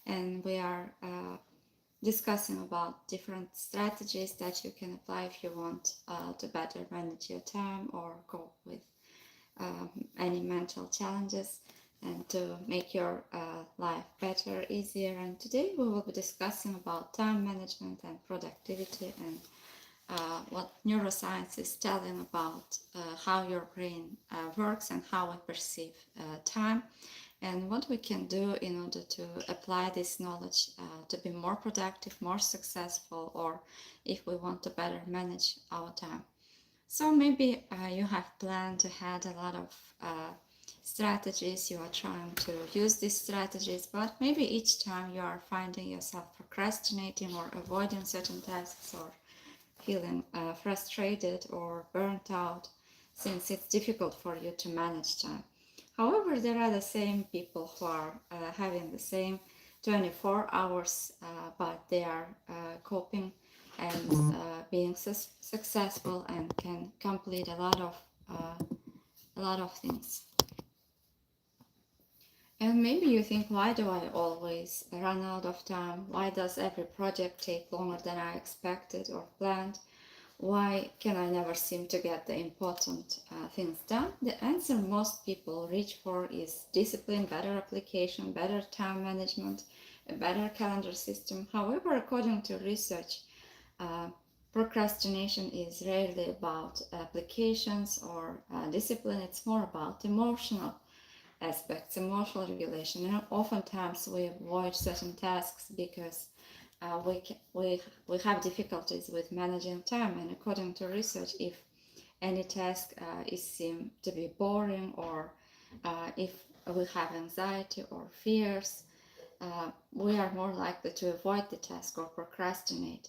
and we are discussing about different strategies that you can apply if you want to better manage your time or cope with any mental challenges and to make your life better, easier. And today we will be discussing about time management and productivity and what neuroscience is telling about how your brain works and how we perceive time, and what we can do in order to apply this knowledge to be more productive, more successful, or if we want to better manage our time. So maybe you have planned ahead a lot of strategies, you are trying to use these strategies, but maybe each time you are finding yourself procrastinating or avoiding certain tasks or feeling frustrated or burnt out since it's difficult for you to manage time. However, there are the same people who are having the same 24 hours, but they are coping and being successful and can complete a lot of things. And maybe you think, why do I always run out of time? Why does every project take longer than I expected or planned? Why can I never seem to get the important things done? The answer most people reach for is discipline, better application, better time management, a better calendar system. However, according to research, uh, procrastination is rarely about applications or discipline. It's more about emotional aspects, emotional regulation. And oftentimes we avoid certain tasks because we have difficulties with managing time. And according to research, if any task is seen to be boring, or if we have anxiety or fears, we are more likely to avoid the task or procrastinate.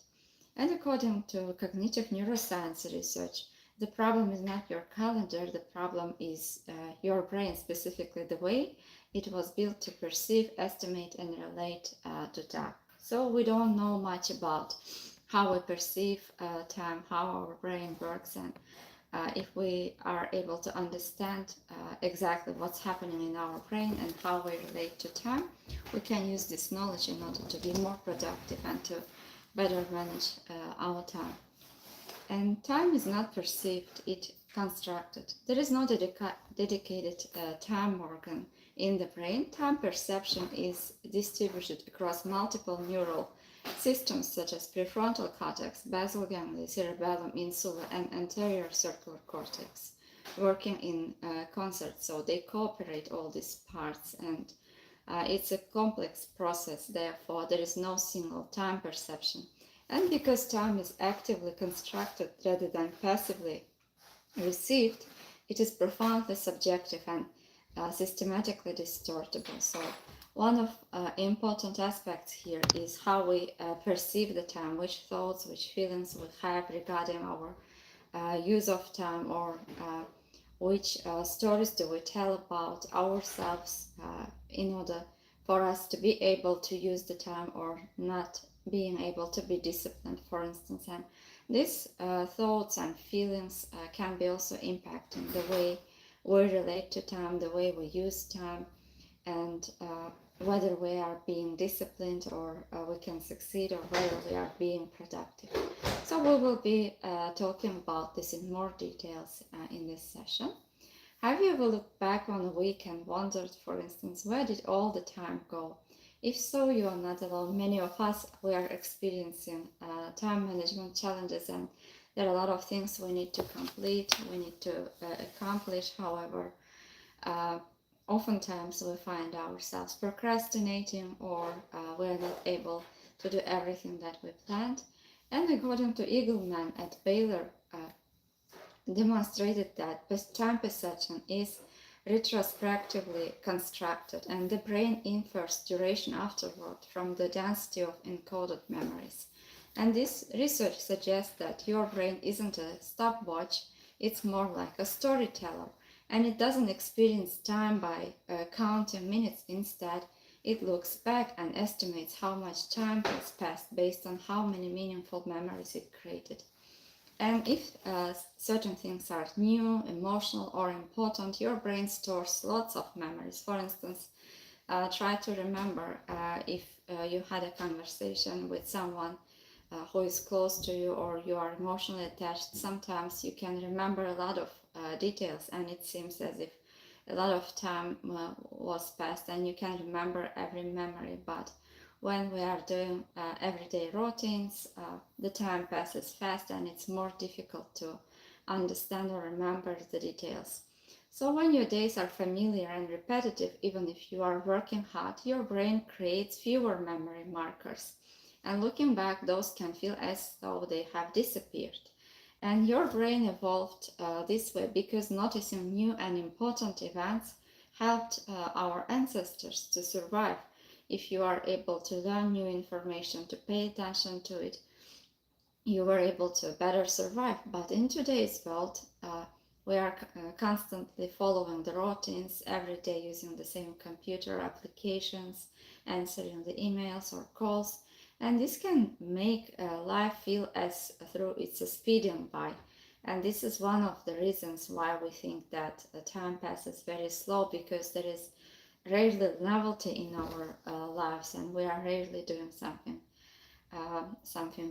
And according to cognitive neuroscience research, the problem is not your calendar, the problem is your brain, specifically the way it was built to perceive, estimate, and relate to time. So we don't know much about how we perceive time, how our brain works, and if we are able to understand exactly what's happening in our brain and how we relate to time, we can use this knowledge in order to be more productive and to better manage our time. And time is not perceived, it constructed. There is no dedicated time organ in the brain. Time perception is distributed across multiple neural systems such as prefrontal cortex, basal ganglia, cerebellum, insula, and anterior circular cortex, working in concert. So they cooperate, all these parts, and it's a complex process. Therefore, there is no single time perception. And because time is actively constructed rather than passively received, it is profoundly subjective and systematically distortable. So one of important aspects here is how we perceive the time, which thoughts, which feelings we have regarding our use of time, or which stories do we tell about ourselves in order for us to be able to use the time or not being able to be disciplined, for instance. And these thoughts and feelings can be also impacting the way we relate to time, the way we use time, and whether we are being disciplined or we can succeed, or whether we are being productive. So we will be talking about this in more details in this session. Have you ever looked back on a week and wondered, for instance, where did all the time go? If so, you are not alone. Many of us, we are experiencing time management challenges, and there are a lot of things we need to complete, we need to accomplish. However, oftentimes we find ourselves procrastinating, or we are not able to do everything that we planned. And according to Eagleman at Baylor, demonstrated that time perception is retrospectively constructed, and the brain infers duration afterward from the density of encoded memories. And this research suggests that your brain isn't a stopwatch, it's more like a storyteller, and it doesn't experience time by counting minutes. Instead, it looks back and estimates how much time has passed based on how many meaningful memories it created. And if certain things are new, emotional, or important, your brain stores lots of memories. For instance, Try to remember if you had a conversation with someone who is close to you or you are emotionally attached. Sometimes you can remember a lot of details and it seems as if a lot of time was passed and you can remember every memory, but when we are doing everyday routines, the time passes fast and it's more difficult to understand or remember the details. So when your days are familiar and repetitive, even if you are working hard, your brain creates fewer memory markers. And looking back, those can feel as though they have disappeared. And your brain evolved this way because noticing new and important events helped our ancestors to survive. If you are able to learn new information, to pay attention to it, you were able to better survive. But in today's world, we are constantly following the routines every day, using the same computer applications, answering the emails or calls, and this can make life feel as though it's a speeding by. And this is one of the reasons why we think that time passes very slow, because there is rarely novelty in our lives and we are rarely doing something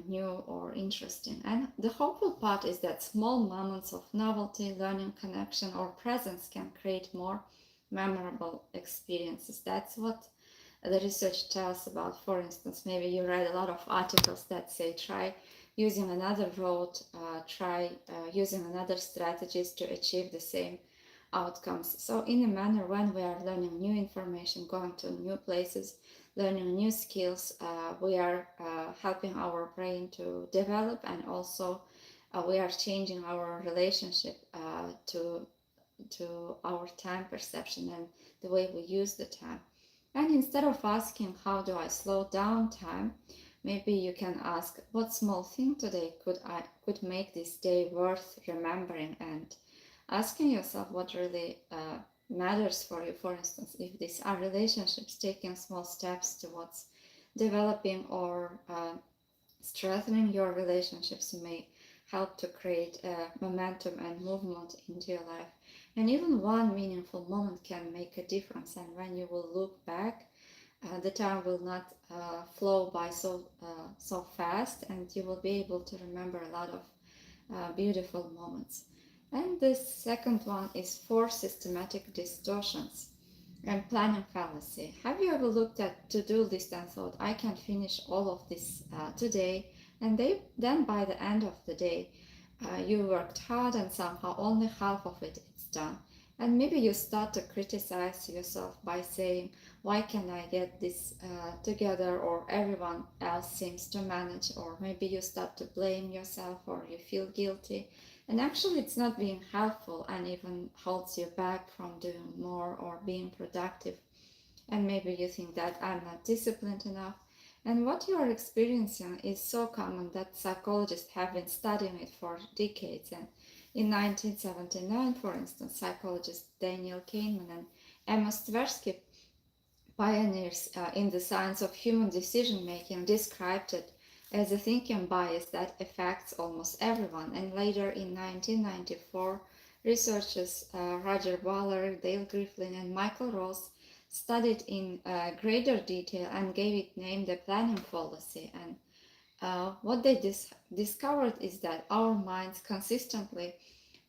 new or interesting. And the hopeful part is that small moments of novelty, learning, connection, or presence can create more memorable experiences. That's what the research tells about. For instance, maybe you read a lot of articles that say try using another road, try using another strategies to achieve the same outcomes. So in a manner, when we are learning new information, going to new places, learning new skills, we are helping our brain to develop, and also we are changing our relationship to our time perception and the way we use the time. And instead of asking how do I slow down time, maybe you can ask what small thing today could make this day worth remembering, and asking yourself what really matters for you. For instance, if these are relationships, taking small steps towards developing or strengthening your relationships may help to create momentum and movement into your life. And even one meaningful moment can make a difference. And when you will look back, the time will not flow by so fast, and you will be able to remember a lot of beautiful moments. And the second one is four systematic distortions and planning fallacy. Have you ever looked at to-do list and thought, I can finish all of this today, and then by the end of the day, you worked hard and somehow only half of it is done. And maybe you start to criticize yourself by saying, why can't I get this together, or everyone else seems to manage, or maybe you start to blame yourself or you feel guilty. And actually it's not being helpful and even holds you back from doing more or being productive. And maybe you think that I'm not disciplined enough. And what you are experiencing is so common that psychologists have been studying it for decades. And in 1979, for instance, psychologists Daniel Kahneman and Emma Tversky, pioneers in the science of human decision making, described it as a thinking bias that affects almost everyone. And later in 1994, researchers Roger Waller, Dale Griffin, and Michael Ross studied in greater detail and gave it name the planning fallacy. And what they discovered is that our minds consistently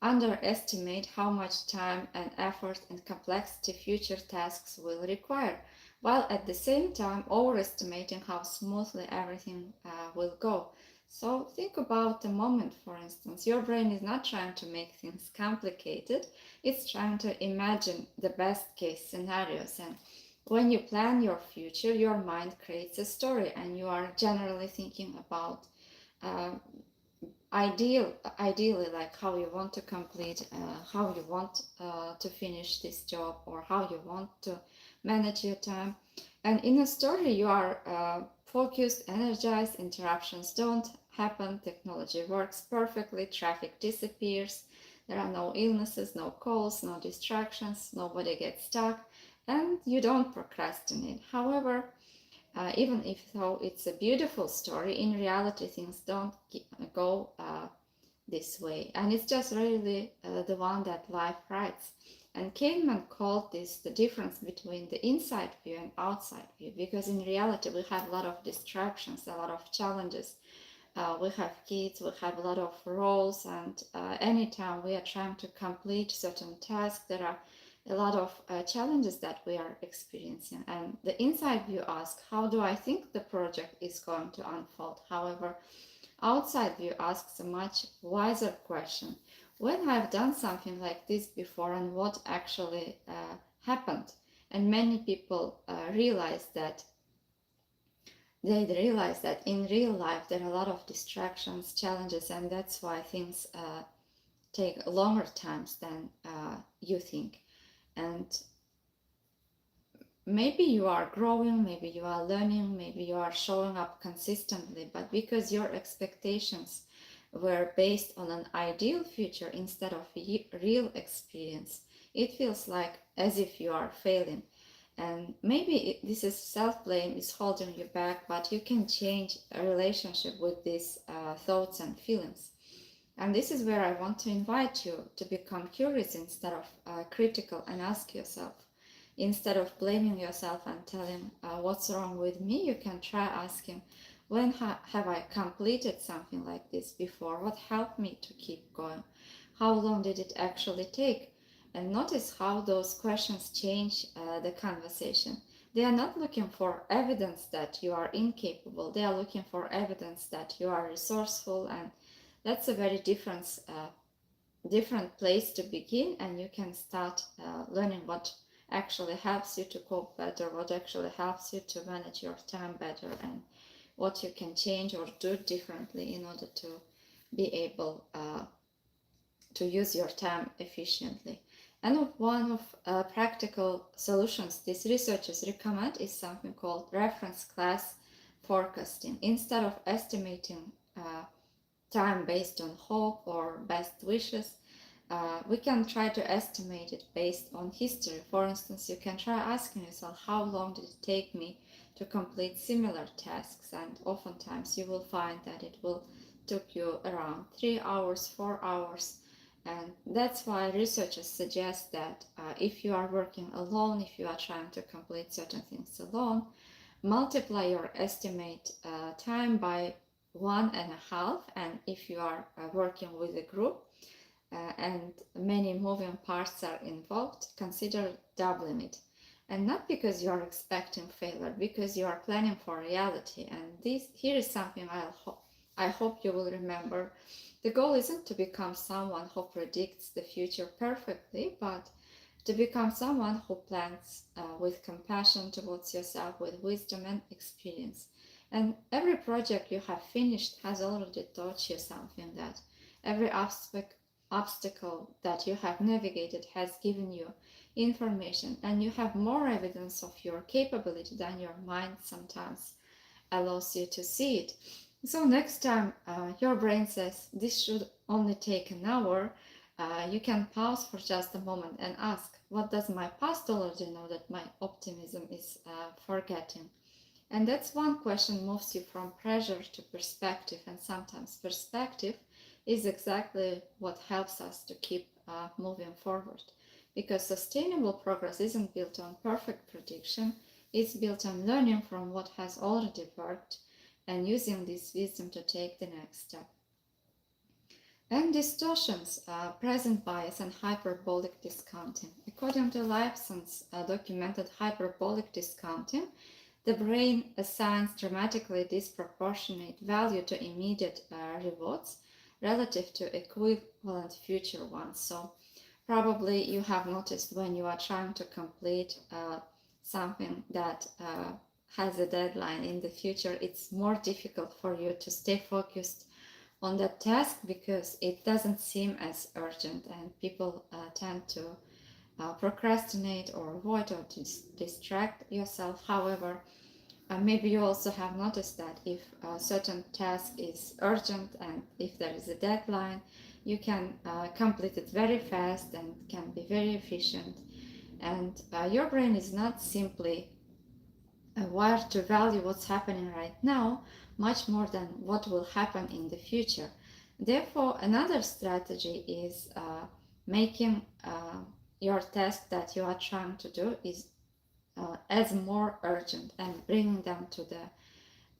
underestimate how much time and effort and complexity future tasks will require, while at the same time overestimating how smoothly everything will go. So think about the moment, for instance. Your brain is not trying to make things complicated, it's trying to imagine the best case scenarios. And when you plan your future, your mind creates a story, and you are generally thinking about uh, ideally like how you want to complete, how you want to finish this job, or how you want to manage your time. And in a story you are focused, energized, interruptions don't happen, technology works perfectly, traffic disappears, there are no illnesses, no calls, no distractions, nobody gets stuck, and you don't procrastinate. However, even if though it's a beautiful story, in reality things don't go this way, and it's just really the one that life writes. And Kahneman called this the difference between the inside view and outside view, because in reality we have a lot of distractions, a lot of challenges. We have kids, we have a lot of roles, and anytime we are trying to complete certain tasks, there are a lot of challenges that we are experiencing. And the inside view asks, how do I think the project is going to unfold? However, outside view asks a much wiser question. When I've done something like this before, and what actually happened? And many people realize that in real life there are a lot of distractions, challenges, and that's why things take longer times than you think. And maybe you are growing, maybe you are learning, maybe you are showing up consistently, but because your expectations were based on an ideal future instead of real experience, it feels like as if you are failing. And maybe this is self-blame is holding you back, but you can change a relationship with these thoughts and feelings. And this is where I want to invite you to become curious instead of critical, and ask yourself, instead of blaming yourself and telling what's wrong with me, you can try asking, when have I completed something like this before? What helped me to keep going? How long did it actually take? And notice how those questions change the conversation. They are not looking for evidence that you are incapable. They are looking for evidence that you are resourceful, and that's a very different place to begin. And you can start learning what actually helps you to cope better, what actually helps you to manage your time better, and what you can change or do differently in order to be able to use your time efficiently. And one of practical solutions these researchers recommend is something called reference class forecasting. Instead of estimating time based on hope or best wishes, we can try to estimate it based on history. For instance, you can try asking yourself, how long did it take me to complete similar tasks? And oftentimes you will find that it will took you around 3 hours, 4 hours. And that's why researchers suggest that if you are working alone, if you are trying to complete certain things alone, multiply your estimate time by 1.5. And if you are working with a group and many moving parts are involved, consider doubling it. And not because you are expecting failure, because you are planning for reality. And here is something I hope you will remember. The goal isn't to become someone who predicts the future perfectly, but to become someone who plans with compassion towards yourself, with wisdom and experience. And every project you have finished has already taught you something. That every obstacle that you have navigated has given you information, and you have more evidence of your capability than your mind sometimes allows you to see it. So next time your brain says this should only take an hour, you can pause for just a moment and ask, what does my past already know that my optimism is forgetting? And that's one question moves you from pressure to perspective, and sometimes perspective is exactly what helps us to keep moving forward. Because sustainable progress isn't built on perfect prediction, it's built on learning from what has already worked and using this wisdom to take the next step. And distortions, present bias, and hyperbolic discounting. According to Lifeson's documented hyperbolic discounting, the brain assigns dramatically disproportionate value to immediate rewards relative to equivalent future ones. So probably you have noticed when you are trying to complete something that has a deadline in the future, it's more difficult for you to stay focused on that task because it doesn't seem as urgent, and people tend to procrastinate or avoid or distract yourself. However, maybe you also have noticed that if a certain task is urgent and if there is a deadline, you can complete it very fast and can be very efficient. And your brain is not simply wired to value what's happening right now much more than what will happen in the future. Therefore, another strategy is making your task that you are trying to do is as more urgent and bringing them to the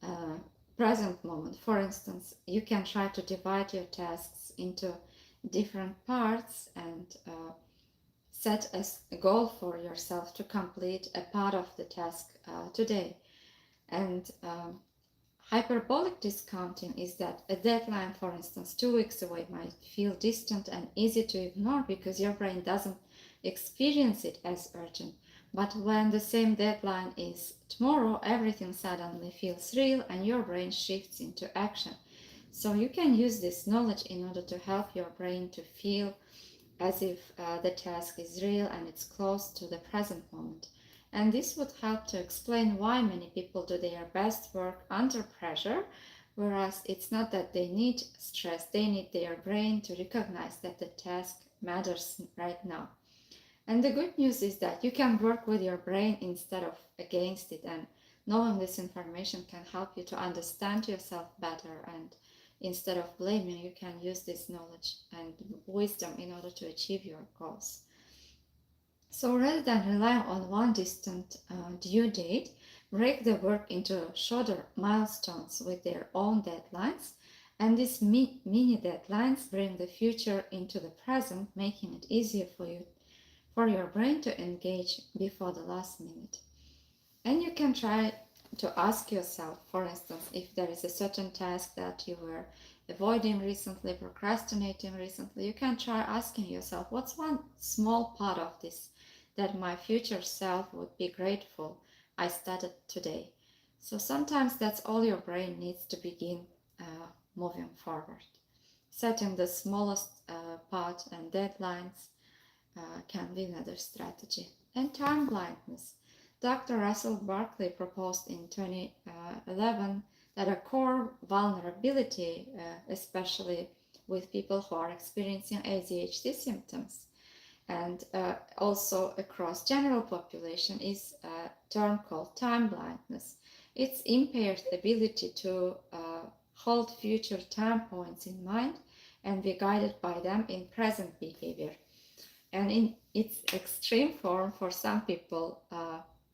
uh, present moment. For instance, you can try to divide your tasks into different parts and set a goal for yourself to complete a part of the task today. And hyperbolic discounting is that a deadline, for instance, 2 weeks away might feel distant and easy to ignore because your brain doesn't experience it as urgent. But when the same deadline is tomorrow, everything suddenly feels real and your brain shifts into action. So you can use this knowledge in order to help your brain to feel as if the task is real and it's close to the present moment. And this would help to explain why many people do their best work under pressure, whereas it's not that they need stress, they need their brain to recognize that the task matters right now. And the good news is that you can work with your brain instead of against it, and knowing this information can help you to understand yourself better. And instead of blaming, you can use this knowledge and wisdom in order to achieve your goals. So rather than relying on one distant due date, break the work into shorter milestones with their own deadlines. And these mini deadlines bring the future into the present, making it easier for your brain to engage before the last minute. And you can try to ask yourself, for instance, if there is a certain task that you were avoiding recently, procrastinating recently, you can try asking yourself, what's one small part of this that my future self would be grateful I started today? So sometimes that's all your brain needs to begin moving forward. Setting the smallest part and deadlines can be another strategy. And time blindness. Dr. Russell Barkley proposed in 2011 that a core vulnerability, especially with people who are experiencing ADHD symptoms, and also across general population, is a term called time blindness. It's impaired ability to hold future time points in mind and be guided by them in present behavior. And in its extreme form, for some people,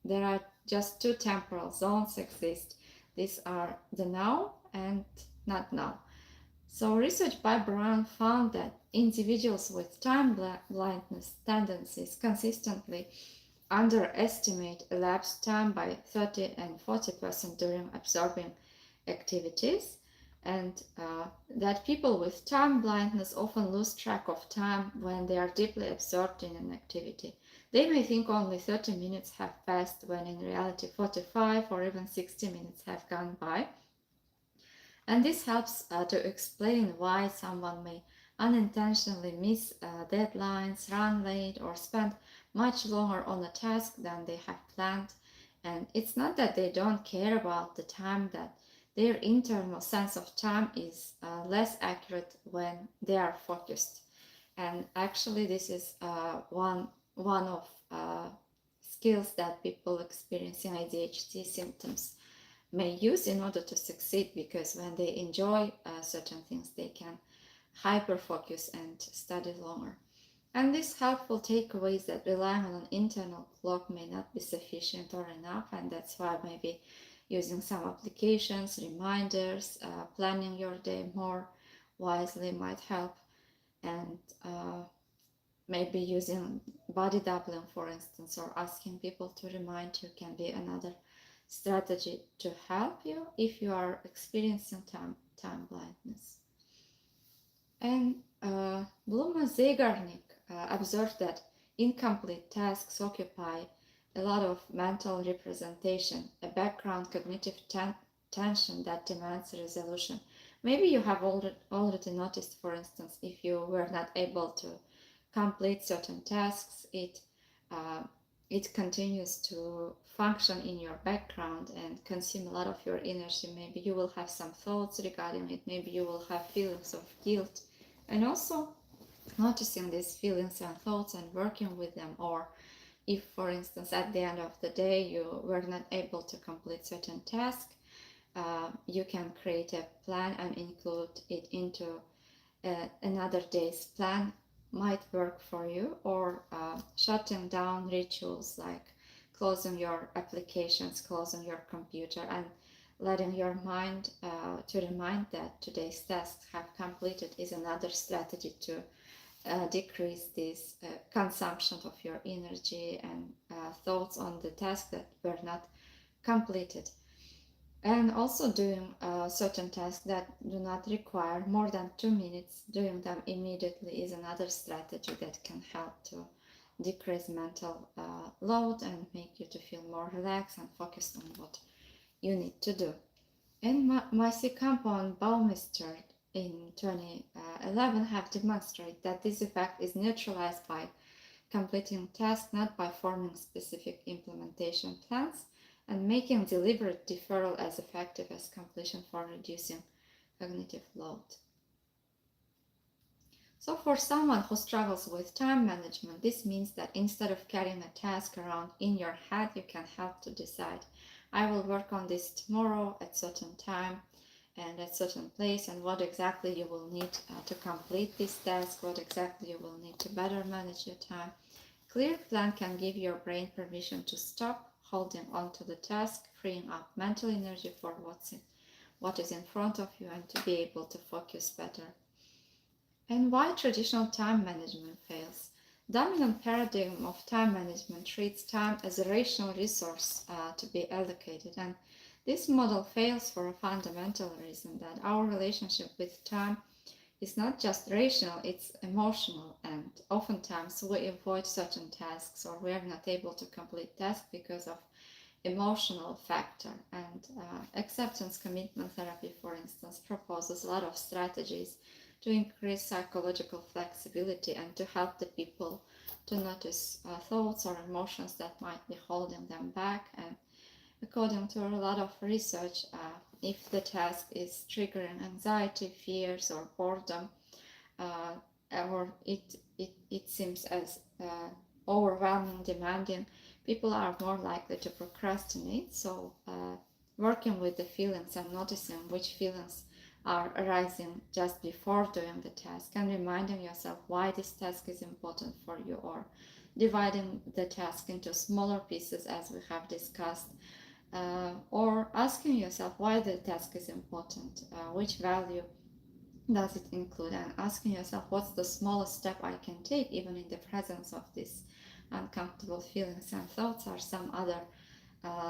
there are just two temporal zones exist. These are the now and not now. So research by Brown found that individuals with time blindness tendencies consistently underestimate elapsed time by 30 and 40% during absorbing activities, and that people with time blindness often lose track of time when they are deeply absorbed in an activity. They may think only 30 minutes have passed when in reality 45 or even 60 minutes have gone by. And this helps to explain why someone may unintentionally miss deadlines, run late, or spend much longer on a task than they have planned. And it's not that they don't care about the time, that their internal sense of time is less accurate when they are focused. And actually, this is one of skills that people experiencing ADHD symptoms may use in order to succeed, because when they enjoy certain things, they can hyper focus and study longer. And this helpful takeaway is that relying on an internal clock may not be sufficient or enough, and that's why maybe using some applications, reminders, planning your day more wisely might help. And maybe using body doubling, for instance, or asking people to remind you can be another strategy to help you if you are experiencing time blindness. And Bluma-Zeigarnik observed that incomplete tasks occupy a lot of mental representation, a background cognitive tension that demands resolution. Maybe you have already noticed, for instance, if you were not able to complete certain tasks, it continues to function in your background and consume a lot of your energy. Maybe you will have some thoughts regarding it, maybe you will have feelings of guilt, and also noticing these feelings and thoughts and working with them. Or if, for instance, at the end of the day you were not able to complete certain task, you can create a plan and include it into another day's plan might work for you, or shutting down rituals like closing your applications, closing your computer, and letting your mind to remind that today's tasks have completed is another strategy to decrease this consumption of your energy and thoughts on the tasks that were not completed. And also doing certain tasks that do not require more than 2 minutes, doing them immediately is another strategy that can help to decrease mental load and make you to feel more relaxed and focused on what you need to do. And Macy Campo and Baumeister in 2011 have demonstrated that this effect is neutralized by completing tasks, not by forming specific implementation plans, and making deliberate deferral as effective as completion for reducing cognitive load. So for someone who struggles with time management, this means that instead of carrying a task around in your head, you can help to decide, I will work on this tomorrow at certain time and at certain place, and what exactly you will need to complete this task, what exactly you will need to better manage your time. Clear plan can give your brain permission to stop holding on to the task, freeing up mental energy for what is in front of you, and to be able to focus better. And why traditional time management fails? Dominant paradigm of time management treats time as a rational resource to be allocated, and this model fails for a fundamental reason, that our relationship with time is not just rational, it's emotional, and oftentimes we avoid certain tasks or we are not able to complete tasks because of emotional factor. And acceptance commitment therapy, for instance, proposes a lot of strategies to increase psychological flexibility and to help the people to notice thoughts or emotions that might be holding them back. And according to a lot of research, if the task is triggering anxiety, fears, or boredom, or it seems as overwhelming, demanding, people are more likely to procrastinate. So working with the feelings and noticing which feelings are arising just before doing the task, and reminding yourself why this task is important for you, or dividing the task into smaller pieces as we have discussed, or asking yourself why the task is important, which value does it include, and asking yourself what's the smallest step I can take even in the presence of these uncomfortable feelings and thoughts, are some other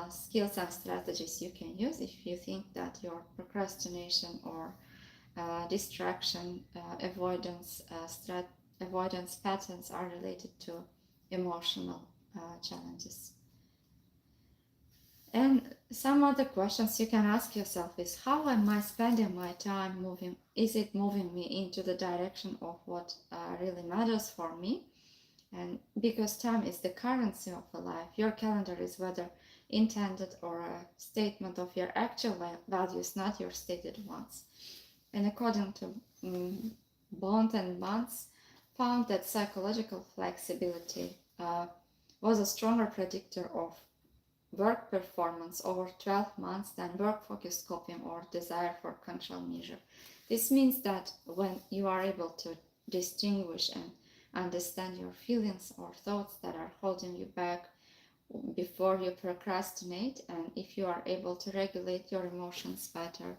skills and strategies you can use if you think that your procrastination or distraction avoidance patterns are related to emotional challenges. And some other questions you can ask yourself is, how am I spending my time moving? Is it moving me into the direction of what really matters for me? And because time is the currency of a life, your calendar is whether intended or a statement of your actual values, not your stated ones. And according to Bond and Mans, found that psychological flexibility was a stronger predictor of work performance over 12 months than work-focused coping or desire for control measure. This means that when you are able to distinguish and understand your feelings or thoughts that are holding you back before you procrastinate, and if you are able to regulate your emotions better,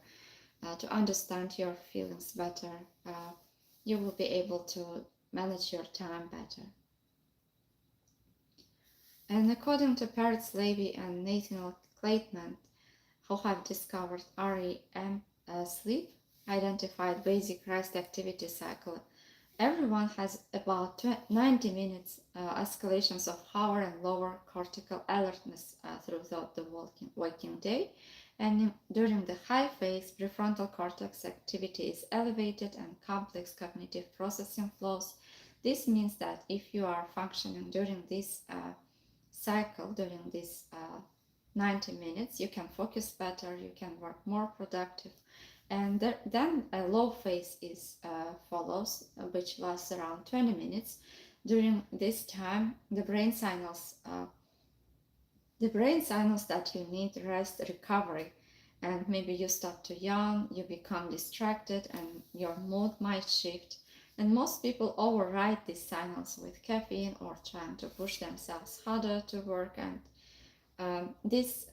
to understand your feelings better, you will be able to manage your time better. And according to Peretz Levy and Nathaniel Clayton, who have discovered REM sleep, identified basic rest activity cycle, everyone has about 90 minutes escalations of higher and lower cortical alertness throughout the waking day. And during the high phase, prefrontal cortex activity is elevated and complex cognitive processing flows. This means that if you are functioning during this cycle, during this 90 minutes, you can focus better, you can work more productive. And then a low phase follows, which lasts around 20 minutes. During this time, the brain signals that you need rest, recovery, and maybe you start to yawn, you become distracted, and your mood might shift. And most people override these signals with caffeine or trying to push themselves harder to work, and this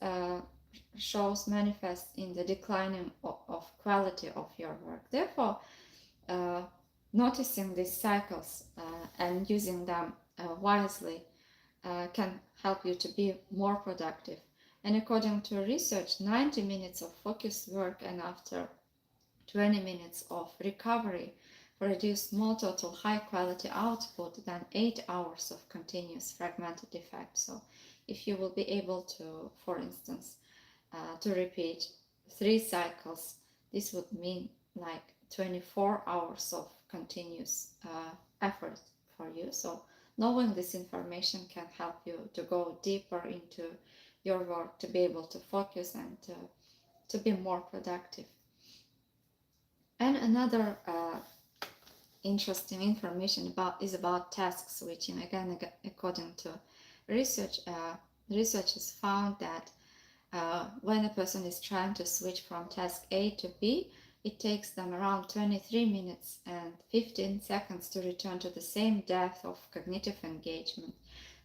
shows manifest in the declining of quality of your work. Therefore, uh, noticing these cycles and using them wisely can help you to be more productive. And according to research, 90 minutes of focused work and after 20 minutes of recovery produce more total high quality output than 8 hours of continuous fragmented effect. So if you will be able to, for instance, to repeat 3 cycles, this would mean like 24 hours of continuous effort for you. So knowing this information can help you to go deeper into your work, to be able to focus and to be more productive. And another interesting information is about task switching. Again, according to research, research has found that when a person is trying to switch from task A to B, it takes them around 23 minutes and 15 seconds to return to the same depth of cognitive engagement.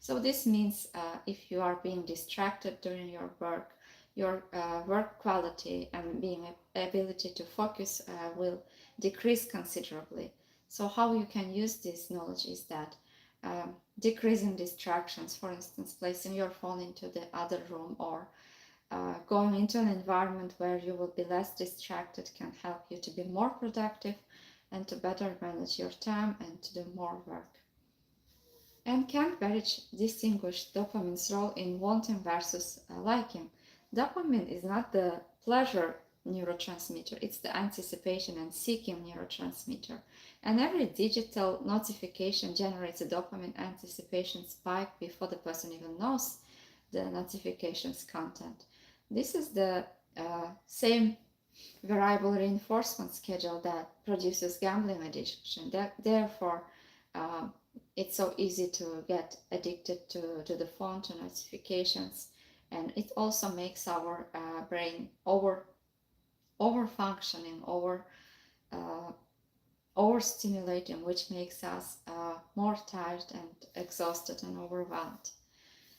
So this means if you are being distracted during your work quality and being ability to focus will decrease considerably. So how you can use this knowledge is that decreasing distractions, for instance, placing your phone into the other room or going into an environment where you will be less distracted can help you to be more productive and to better manage your time and to do more work. And Cambridge distinguished dopamine's role in wanting versus liking. Dopamine is not the pleasure neurotransmitter, it's the anticipation and seeking neurotransmitter. And every digital notification generates a dopamine anticipation spike before the person even knows the notification's content. This is the same variable reinforcement schedule that produces gambling addiction. Therefore, uh, it's so easy to get addicted to the phone, to notifications, and it also makes our brain over functioning, overstimulating, which makes us more tired and exhausted and overwhelmed.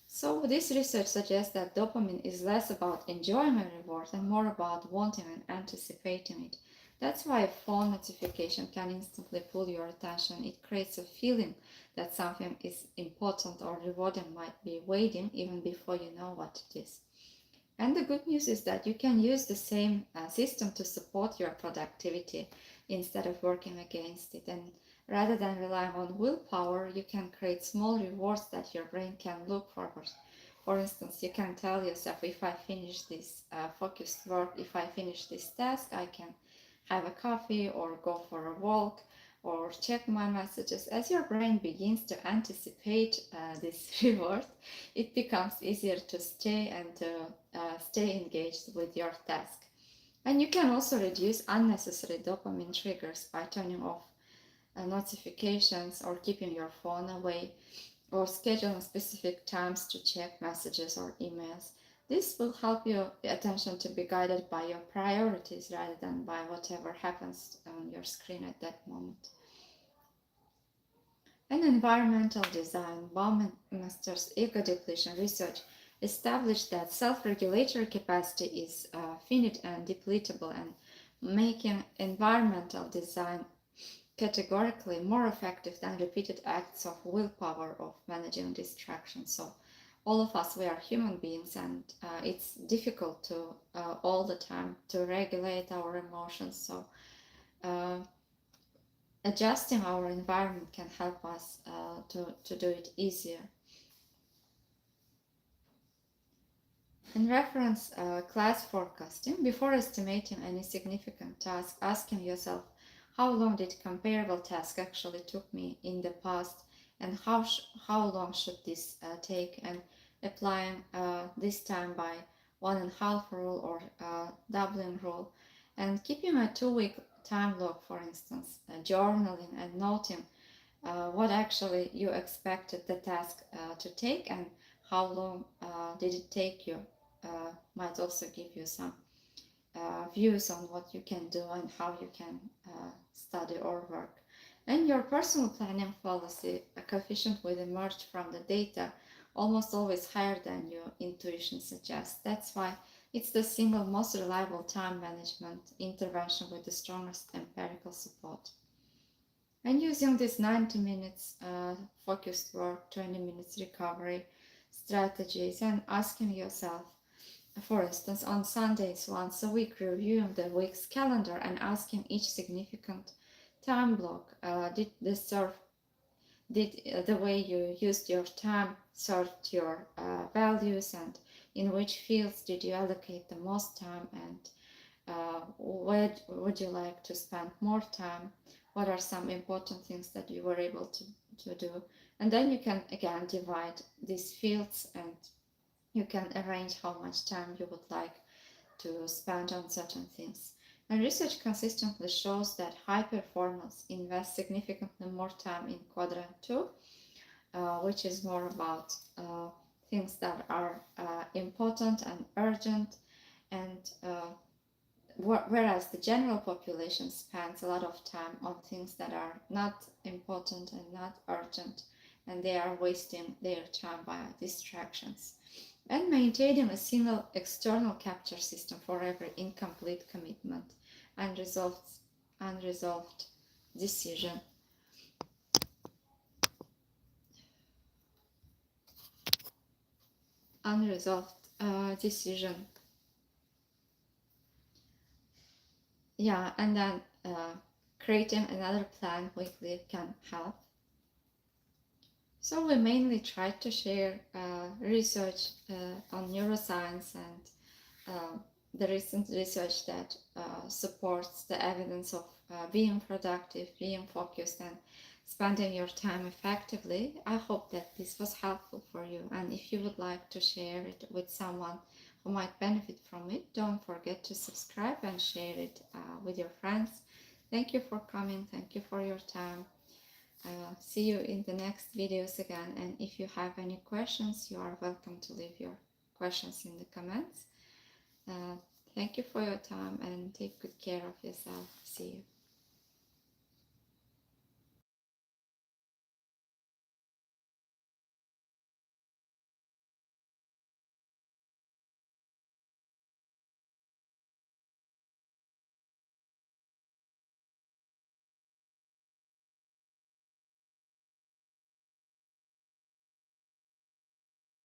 So this research suggests that dopamine is less about enjoying a reward and more about wanting and anticipating it. That's why a phone notification can instantly pull your attention. It creates a feeling that something is important or rewarding might be waiting even before you know what it is. And the good news is that you can use the same system to support your productivity instead of working against it. And rather than relying on willpower, you can create small rewards that your brain can look forward. For instance, you can tell yourself, if I finish this focused work, if I finish this task, I can have a coffee or go for a walk or check my messages. As your brain begins to anticipate this reward, it becomes easier to stay and to stay engaged with your task. And you can also reduce unnecessary dopamine triggers by turning off notifications or keeping your phone away or scheduling specific times to check messages or emails. This will help your attention to be guided by your priorities rather than by whatever happens on your screen at that moment. In environmental design, Baumeister's ego depletion research established that self-regulatory capacity is finite and depletable, and making environmental design categorically more effective than repeated acts of willpower of managing distractions. So all of us, we are human beings, and it's difficult to all the time to regulate our emotions. So adjusting our environment can help us to do it easier. In reference class forecasting, before estimating any significant task, asking yourself, how long did comparable task actually took me in the past, and how long should this take, and applying this time by 1.5 rule or doubling rule, and keeping a 2-week time log, for instance, journaling and noting what actually you expected the task to take and how long did it take you, might also give you some views on what you can do and how you can study or work. And your personal planning policy, a coefficient will emerge from the data almost always higher than your intuition suggests. That's why it's the single most reliable time management intervention with the strongest empirical support. And using this 90 minutes focused work, 20 minutes recovery strategies, and asking yourself, for instance, on Sundays once a week, reviewing the week's calendar and asking each significant time block, did this serve, did the way you used your time serve your values, and in which fields did you allocate the most time, and where would you like to spend more time? What are some important things that you were able to do? And then you can again divide these fields, and you can arrange how much time you would like to spend on certain things. And research consistently shows that high performers invest significantly more time in quadrant 2, which is more about things that are important and urgent, and whereas the general population spends a lot of time on things that are not important and not urgent, and they are wasting their time by distractions. And maintaining a single external capture system for every incomplete commitment, unresolved decision. Unresolved decision. Yeah, and then creating another plan weekly can help. So we mainly tried to share research on neuroscience and the recent research that supports the evidence of being productive, being focused, and spending your time effectively. I hope that this was helpful for you, and if you would like to share it with someone who might benefit from it, don't forget to subscribe and share it with your friends. Thank you for coming. Thank you for your time. See you in the next videos again, and if you have any questions, you are welcome to leave your questions in the comments. Thank you for your time, and take good care of yourself. See you.